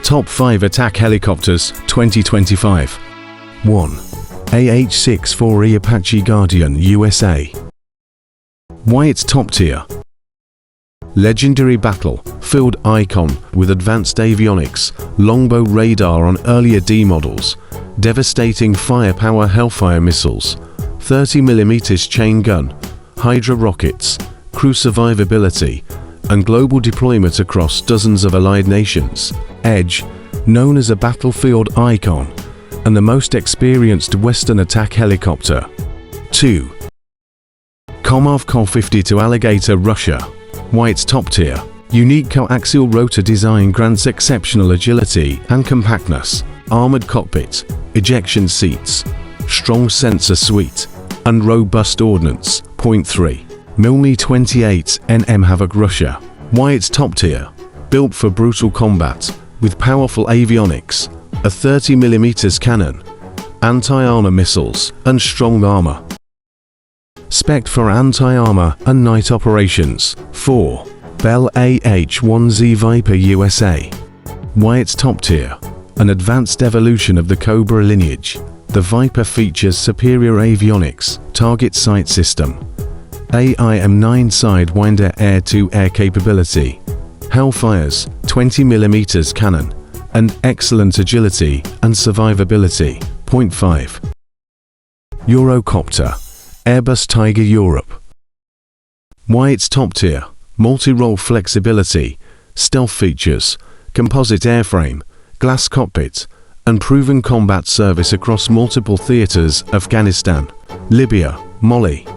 Top 5 Attack Helicopters 2025. 1. AH-64E Apache Guardian USA. Why it's top tier? Legendary battlefield icon with advanced avionics, longbow radar on earlier D models, devastating firepower Hellfire missiles, 30mm chain gun, Hydra rockets, crew survivability, and global deployment across dozens of allied nations. Edge, known as a battlefield icon, and the most experienced Western attack helicopter. 2. Komov Kol-52 Alligator Russia. Why it's top tier? Unique coaxial rotor design grants exceptional agility and compactness, armored cockpit, ejection seats, strong sensor suite, and robust ordnance. Point 3. Mi-28 NM Havoc Russia. Why it's top tier? Built for brutal combat, with powerful avionics, a 30mm cannon, anti-armor missiles, and strong armor. Spec for anti-armor and night operations. 4. Bell AH-1Z Viper USA. Why it's top tier? An advanced evolution of the Cobra lineage. The Viper features superior avionics, target sight system, AIM-9 Sidewinder air-to-air capability, Hellfire's 20mm cannon, and excellent agility and survivability. Point 5. Eurocopter, Airbus Tiger Europe. Why it's top tier? Multi-role flexibility, stealth features, composite airframe, glass cockpit, and proven combat service across multiple theaters: Afghanistan, Libya, Mali,